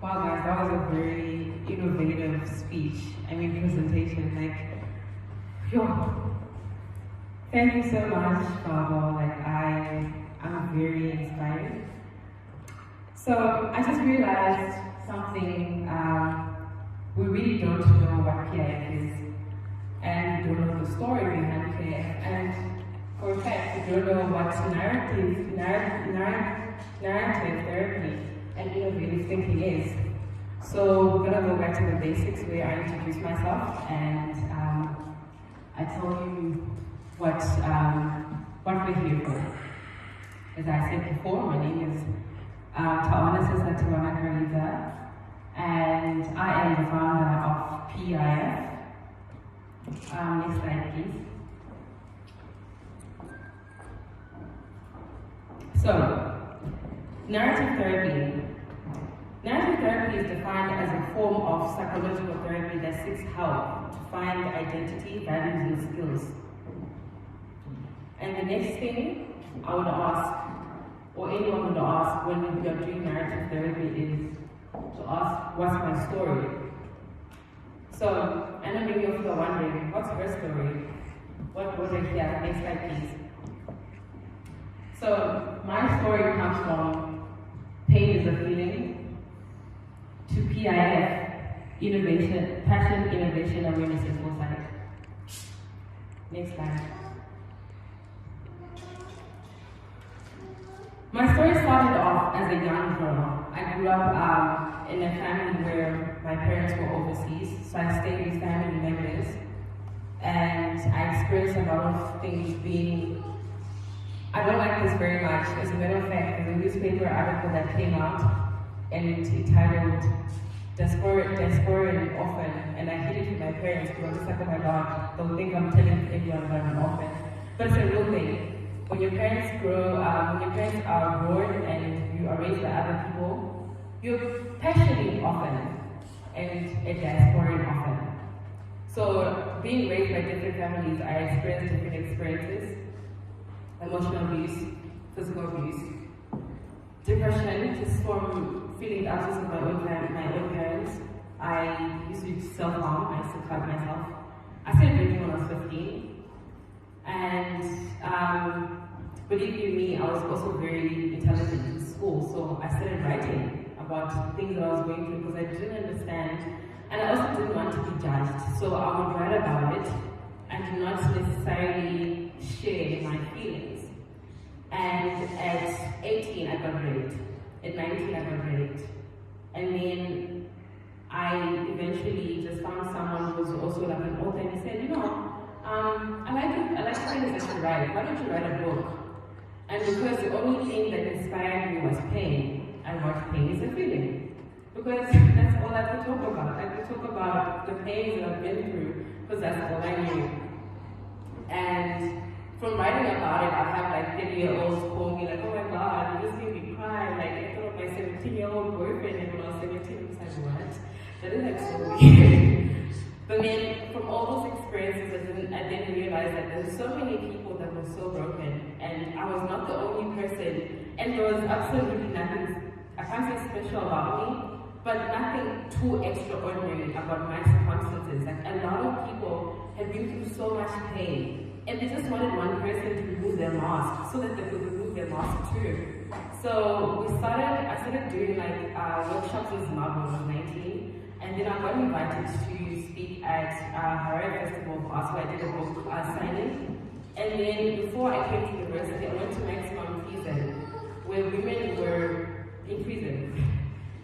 Wow, guys, that was a very innovative speech. I mean, presentation. Like, yo, thank you so much, Baba. Like, I'm very inspired. So I just realized something. We really don't know what PIAF is, and we don't know the story behind PIAF, and for a fact, we don't know what narrative therapy and innovative thinking is. So we're gonna go back to the basics where I introduce myself and I tell you what we're here for. As I said before, my name is Taonesesa Tiwanna Karidza, and I am the founder of PIAF. Next slide, please. So, narrative therapy. Narrative therapy is defined as a form of psychological therapy that seeks help to find identity, values, and skills. And the next thing I would ask, or anyone would ask when we are doing narrative therapy, is to ask, what's my story? So, I know many of you are wondering, what's her story? What was it here? Next slide, please. So, my story comes from pain is a feeling to PIAF, innovation, passion, innovation, awareness, and foresight. Next slide. My story started off as a young girl. I grew up in a family where my parents were overseas, so I stayed with family members, and I experienced a lot of things being. I don't like this very much. As a matter of fact, there's a newspaper article that came out and it's entitled Diaspora and Orphan, and I hid it with my parents because I was just like, oh my god, they'll think I'm telling everyone that I'm an orphan. But it's a real thing. When your parents when your parents are born and you are raised by other people, you're passionately orphan and a diaspora orphan. So being raised by different families, I experienced different experiences. Emotional abuse, physical abuse, depression, just from feeling the absence of my own parents. I used to self-harm, I used to cut myself. I started drinking when I was 15. And believe you me, I was also very intelligent in school, so I started writing about things that I was going through because I didn't understand, and I also didn't want to be judged. So I would write about it and not necessarily share my feelings. And at 18, I got raped. At 19, I got raped. And then I eventually just found someone who was also like an author, and he said, you know, I like things that you write. Why don't you write a book? And because the only thing that inspired me was pain, I wrote Pain is a Feeling. Because that's all I could talk about. I could talk about the pains that I've been through, because that's all I knew. And from writing about it, I have like 30-year-olds call me like, oh my god, you just made me cry. Like, I thought of my 17-year-old boyfriend, and when I was 17, I was like, what? That is like so weird. But then, from all those experiences, I didn't realize that there's so many people that were so broken, and I was not the only person, and there was absolutely nothing, I can't say special about me, but nothing too extraordinary about my circumstances. Like, a lot of people have been through so much pain, and they just wanted one person to remove their mask so that they could remove their mask too. So I started doing like workshops in Zimbabwe when I was 19, and then I got invited to speak at Harare Festival of Arts, where I did a book signing. And then before I came to university, I went to maximum prison, where women were in prison.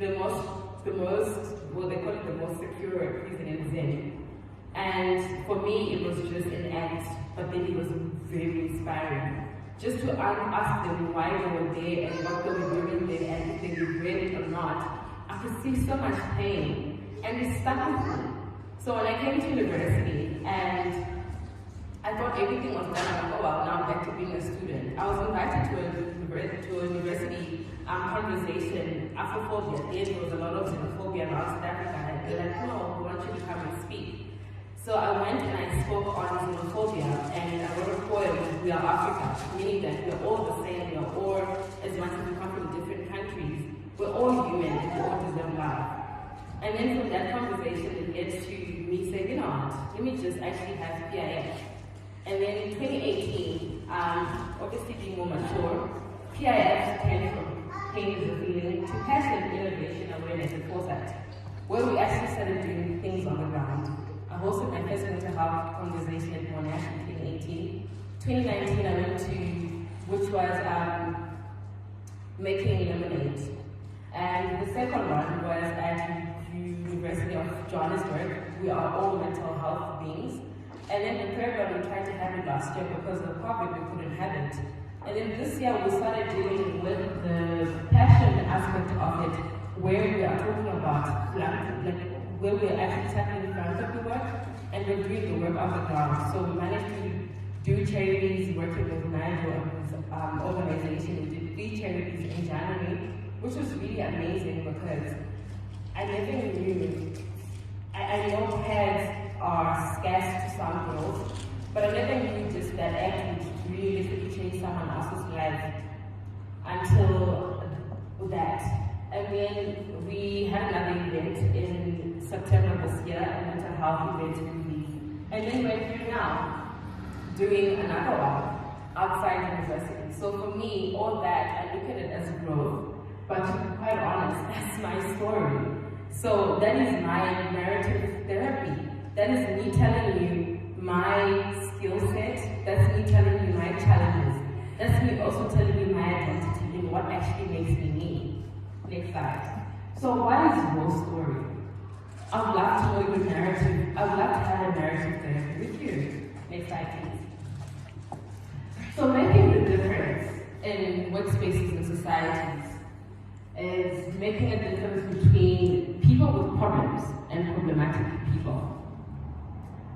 Well, they call it the most secure prison in Zen. And for me, it was just an act, but then it was very inspiring. Just to ask them why they were there and what they were doing there, and if they regret it or not. I could see so much pain, and it stuck with me. So when I came to university, and I thought everything was done, I'm like, oh well, now I'm back to being a student. I was invited to a university conversation, Afrophobia. There was a lot of xenophobia around South Africa, and they're like, no, we want you to come and speak. So I went and I spoke on xenophobia, and I wrote a poem, We Are Africa, meaning that we're all the same, we're all, as much as we come from different countries, we're all human and we all deserve love. actually has PIF. And then in 2018, obviously being more mature, PIF came from pain is a feeling to passion, innovation, awareness, and foresight, where we actually started doing things on the ground. I hosted my first mental health conversation at Monash in 2018. 2019, I went to, which was making lemonade. And the second one was at University of Johannesburg. We are all mental health beings. And then the third one, we tried to have it last year because of COVID, we couldn't have it. And then this year, we started dealing with the passion aspect of it, where we are talking about where we are actually tackling philanthropy work, and we're doing the work on the ground. So we managed to do charities, working with Nigel and his organization. We did 3 charities in January, which was really amazing because I never knew. I know pads are scarce to some girls, but I never knew just that act would realistically change someone else's life until that. And then we had another event in September this year, a mental health event in the. And then we're here now doing another one outside university. So for me, all that, I look at it as growth, but to be quite honest, that's my story. So that is my narrative therapy. That is me telling you my skill set. That's me telling you my challenges. That's me also telling you my identity and what actually makes me me. Next slide. So what is your story? I would love to know your narrative. I would love to have a narrative therapy with you. Next slide, please. So making the difference in workspaces and societies is making a difference between people with problems and problematic people.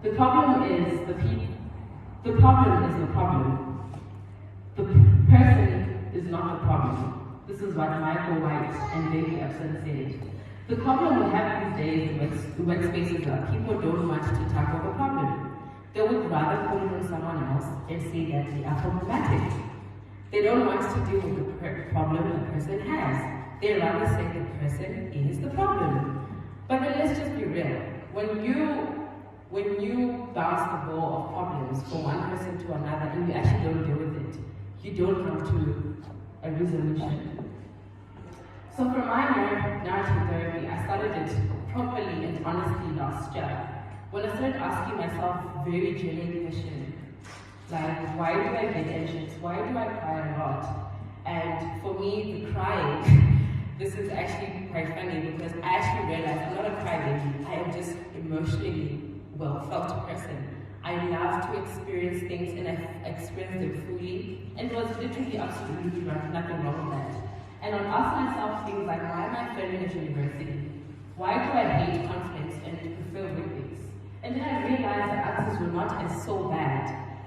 The problem is the people. The problem is the problem. The person is not the problem. This is what Michael White and David Epson said. The problem we have these days in workspaces are people don't want to tackle the problem. They would rather call on someone else and say that they are problematic. They don't want to deal with the problem the person has. They rather say the person is the problem. But then let's just be real. When you bounce the ball of problems from one person to another and you actually don't deal with it, you don't come to a resolution. So for my narrative therapy, I started it properly and honestly last year. When I started asking myself very genuine questions, like why do I get anxious? Why do I cry a lot? And for me, the crying, this is actually quite funny because I actually realized I'm not a crybaby. I am just emotionally well-felt person. I love to experience things and I experienced it fully. And there was literally absolutely nothing wrong with that. And I asked myself things like, why am I failing at university? Why do I hate conflicts and prefer weekdays? And then I realized the answers were not as so bad,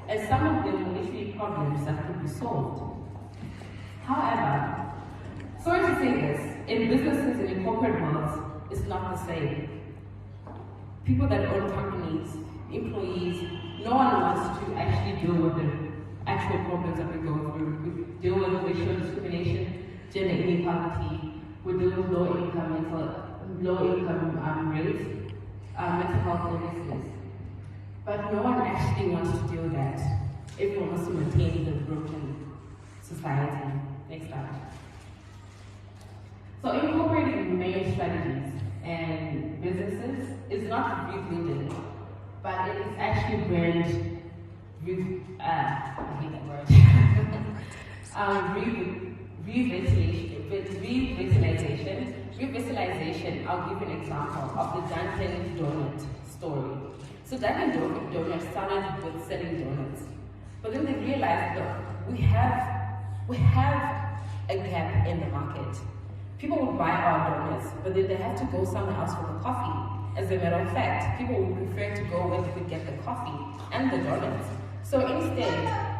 as some of them were literally problems that could be solved. However, sorry to say this, in businesses and in corporate worlds, it's not the same. People that own companies, employees, no one wants to actually deal with the actual problems that we go through. We deal with racial discrimination, gender inequality, we deal with low income rates, mental health illnesses. But no one actually wants to deal with that. Everyone wants to maintain the broken society. Next slide. So incorporating main strategies and businesses is not rebuilding, but it is actually brand I hate that word. Revitalization, I'll give an example of the Dunkin' Donut story. So Dunkin' Donut started with selling donuts, but then they realized, look, we have a gap in the market. People would buy our donuts, but then they have to go somewhere else for the coffee. As a matter of fact, people would prefer to go where they could get the coffee and the donuts. So instead,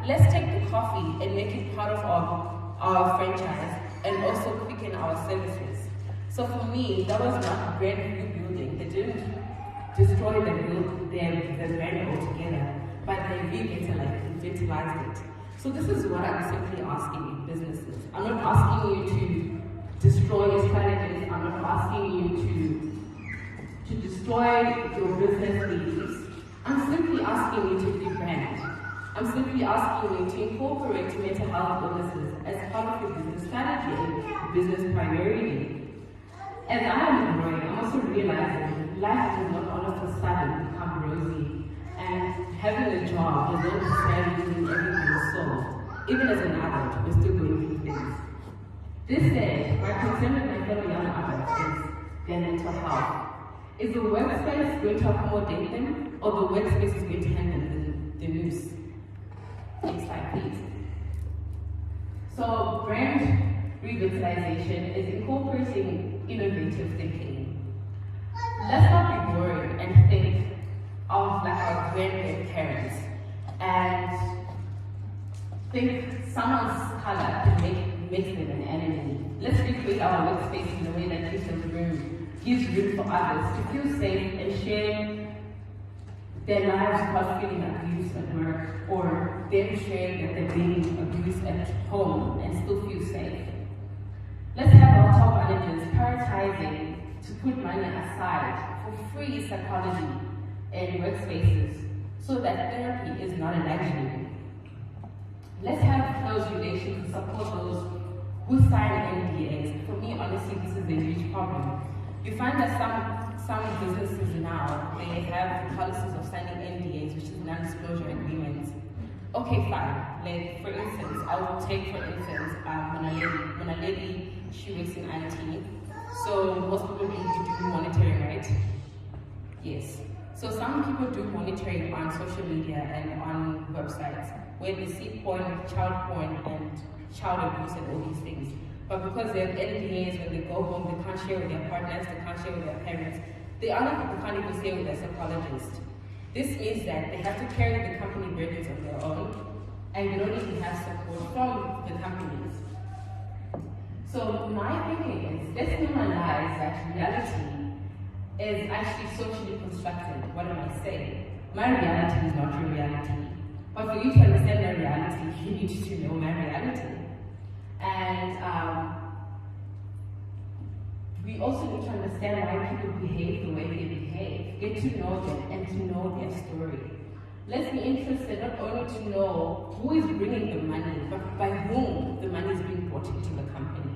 let's take the coffee and make it part of our franchise and also quicken our services. So for me, that was not brand rebuilding. They didn't destroy the brand altogether, but they revitalized it. So this is what I'm simply asking businesses. I'm not asking you to destroy your strategies. I'm not asking you to destroy your business beliefs. I'm simply asking you to rebrand. I'm simply asking you to incorporate mental health illnesses as part of your business strategy and business priority. As I am growing, I'm also realizing life does not all of a sudden become rosy, and having a job does not necessarily mean everything is solved. Even as an adult, we're still going through things. This said, my concern with my fellow young adults is their mental health. Is the workspace going to accommodate them, or the workspace is going to hand them the noose? Next slide, please. So, brand revitalization is incorporating innovative thinking. Let's not be boring and think of like our grandparents and think someone's color can make them an enemy. Let's recreate our workspace in a way that gives room for others to feel safe and share their lives without feeling abused at work, or them sharing that they're being abused at home and still feel safe. Let's have our top managers prioritizing to put money aside for free psychology in workspaces so that therapy is not a luxury. Let's have close relations to support those who sign NDAs. For me, honestly, this is a huge problem. You find that some businesses now, they have policies of signing NDAs, which is non-disclosure agreements. Okay, fine. Like, for instance, I will take, for instance, when a lady, she works in IT. So most people do monitoring, right? Yes. So some people do monitoring on social media and on websites where they see porn, child porn, and child abuse and all these things. But because they have NDAs, when they go home, they can't share with their partners, they can't share with their parents. They can't even share with their psychologist. This means that they have to carry the company burdens of their own, and they don't even have support from the companies. So my thinking is, let's normalize that reality is actually socially constructed. What am I saying? My reality is not your reality. But for you to understand my reality, you need to know my reality. And we also need to understand why people behave the way they behave. Get to know them and to know their story. Let's be interested not only to know who is bringing the money, but by whom the money is being brought into the company.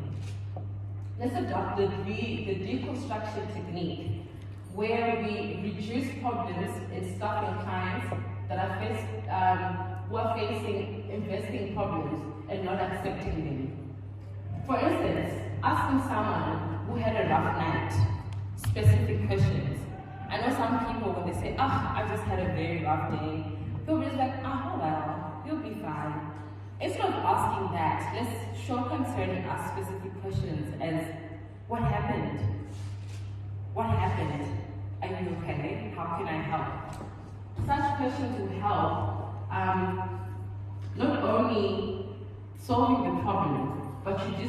Let's adopt the deconstruction technique, where we reduce problems in staff and clients that are who are facing investing problems and not accepting them. For instance, asking someone who had a rough night specific questions. I know some people, when they say, I just had a very rough day, they'll be just like, well, you'll be fine. Instead of asking that, let's show concern and ask specific questions as, what happened? What happened? Are you okay? How can I help? Such questions will help not only solving the problem, but you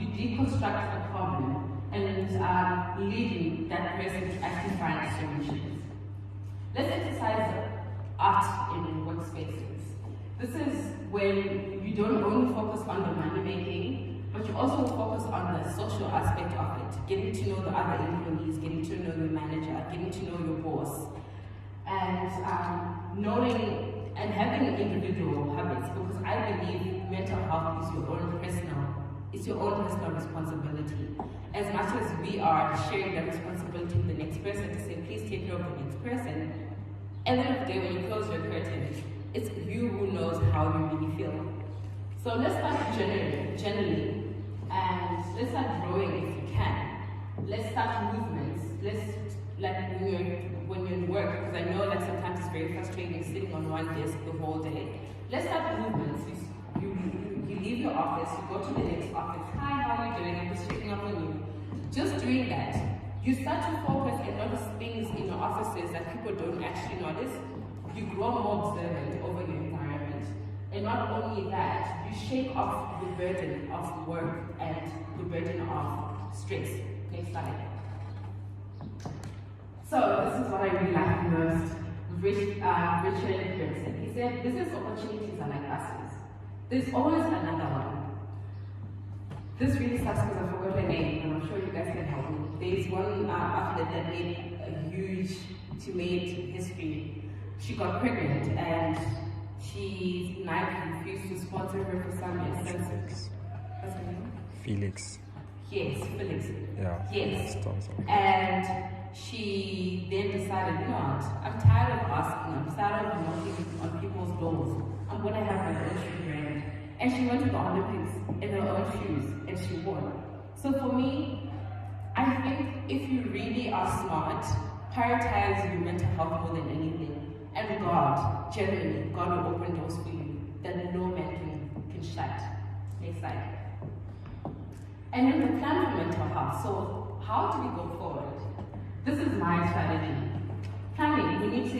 deconstruct the problem and leading that person to actually find solutions. Let's exercise art in workspaces. This is when you don't only focus on the money making, but you also focus on the social aspect of it, getting to know the other employees, getting to know your manager, getting to know your boss, and knowing and having individual habits, because I believe mental health is your own personal responsibility. As much as we are sharing the responsibility with the next person to say, please take care of the next person, at the end of the day, when you close your curtain, it's you who knows how you really feel. So let's start generally, and let's start growing if you can. Let's start movements. Let's, like when you're in work, because I know that sometimes it's very frustrating sitting on one desk the whole day. Let's start movements. You leave your office, you go to the next office. Hi, how are you doing? I'm just checking up on you. Just doing that, you start to focus and notice things in your offices that people don't actually notice. You grow more observant over your environment. And not only that, you shake off the burden of work and the burden of stress. Next slide. So this is what I really like most. Richard Branson. He said, business opportunities are like buses. There's always another one. This really sucks because I forgot her name, and I'm sure you guys can help me. There's one athlete that made history. she got pregnant and Nike refused to sponsor her for some instance. What's her name? Felix. Yes, Felix. Yeah. Yes. Felix. And she then decided, you know what, I'm tired of asking, I'm tired of knocking on people's doors. I'm gonna have my own shoe brand. And she went to the Olympics in her own shoes and she won. So for me, I think if you really are smart, prioritize your mental health more than anything. And God, genuinely, God will open doors for you that no man can shut. Next slide. And then the plan for mental health. So how do we go forward? This is my strategy. Planning, we need to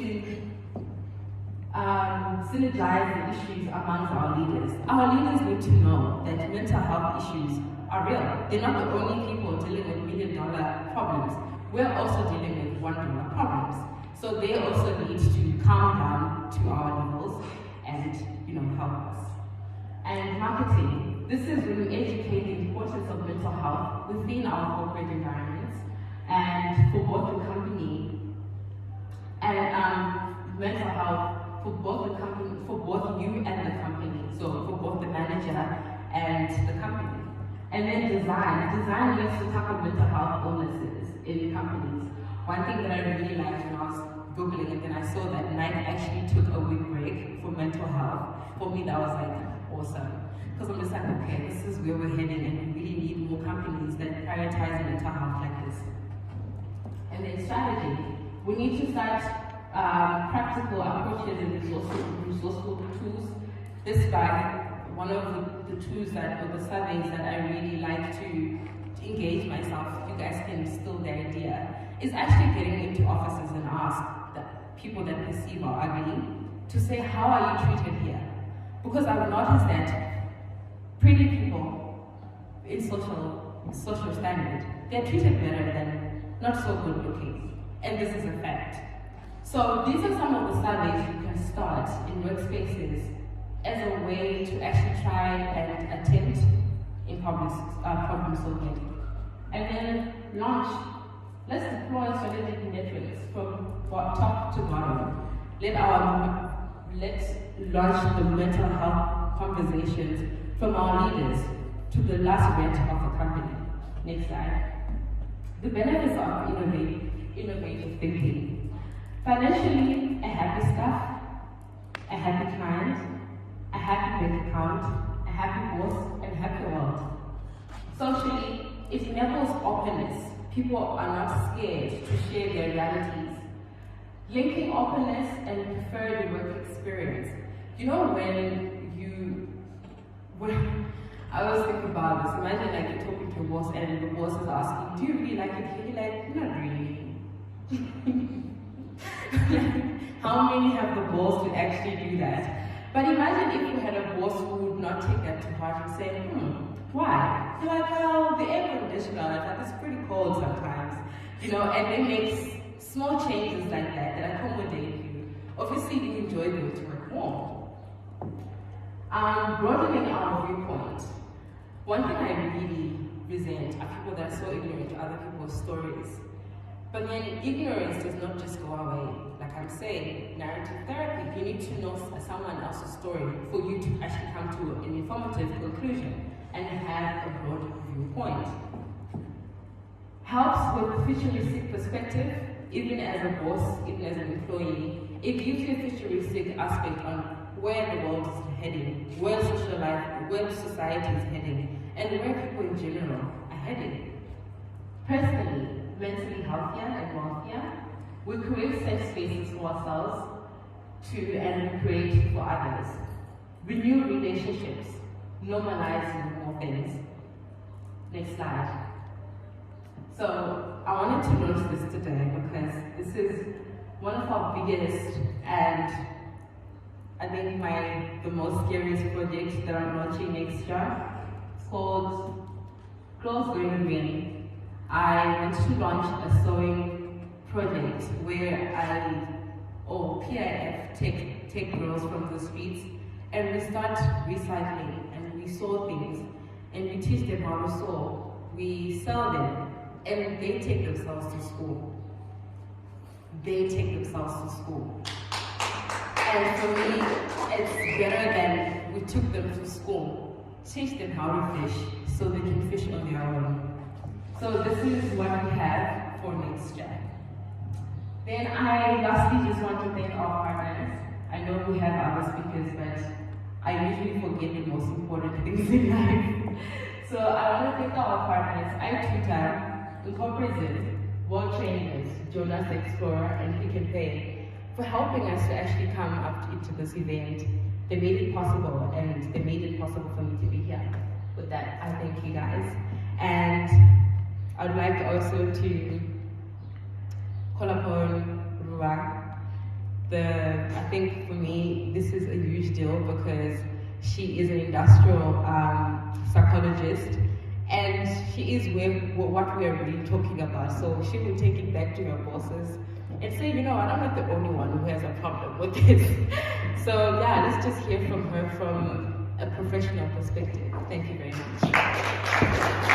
synergize the issues amongst our leaders. Our leaders need to know that mental health issues are real. They're not the only people dealing with $1 million problems. We're also dealing with $1 problems. So they also need to calm down to our levels and help us. And marketing. This is when we educate the importance of mental health within our corporate environments and for both the company and mental health for both the company, for both you and the company. So for both the manager and the company. And then design. Design needs to tackle mental health illnesses in companies. One thing that I really liked when I was Googling it, and I saw that Nike actually took a week break for mental health. For me, that was like awesome. Because I'm just like, okay, this is where we're heading, and we really need more companies that prioritize mental health like this. And then strategy. We need to start practical approaches and resourceful tools. This guy, one of the tools or the surveys that I really like to engage myself, if you guys can steal the idea, is actually getting into offices and ask the people that perceive are ugly to say, how are you treated here? Because I've noticed that pretty people in social standard, they're treated better than not so good looking. And this is a fact. So these are some of the surveys you can start in workspaces as a way to actually try and attempt in problem solving. And then launch. Let's deploy strategic networks from top to bottom. Let's launch the mental health conversations from our leaders to the last rent of the company. Next slide. The benefits of innovative thinking. Financially, a happy staff, a happy client, a happy bank account, a happy boss, and a happy world. Socially, it enables openness. People are not scared to share their realities. Linking openness and preferred work experience. When I always think about this, imagine like you're talking to your boss and the boss is asking, do you really like it here? You're like, not really. How many have the balls to actually do that? But imagine if you had a boss who would not take that to heart and say, why? You're like, well, the air conditioner, it's pretty cold sometimes. And they make small changes like that accommodate you. Obviously, you enjoy going to work more. Broadening our viewpoint. One thing I really resent are people that are so ignorant to other people's stories. But then ignorance does not just go away. Like I'm saying, narrative therapy, you need to know someone else's story for you to actually come to an informative conclusion and have a broad viewpoint. Helps with futuristic perspective, even as a boss, even as an employee. It gives you a futuristic aspect on where the world is heading, where social life, where society is heading, and where people in general are heading. Personally, mentally healthier and wealthier, we create safe spaces for ourselves and we create for others. Renew relationships, normalize more things. Next slide. So I wanted to launch this today because this is one of our biggest and I think the most scariest project that I'm launching next year. It's called Clothes Going Green. I want to launch a sewing project where PIAF take girls from the streets and we start recycling and we sew things and we teach them how to sew. We sell them and they take themselves to school. They take themselves to school. And for me, it's better than we took them to school, teach them how to fish so they can fish on their own. So this is what we have for next year. Then I lastly just want to thank our partners. I know we have other speakers, but I usually forget the most important things in life. So I want to thank our partners, iTutor, Incorporated, World Trainers, Jonas the Explorer, and Pick and Pay, for helping us to actually come up into this event. They made it possible, and they made it possible for me to be here. With that, I thank you guys. And I'd like also to call upon Ruwa. I think for me, this is a huge deal because she is an industrial psychologist, and she is what we are really talking about. So she will take it back to her bosses and say, you know what, I'm not the only one who has a problem with this. So yeah, let's just hear from her from a professional perspective. Thank you very much.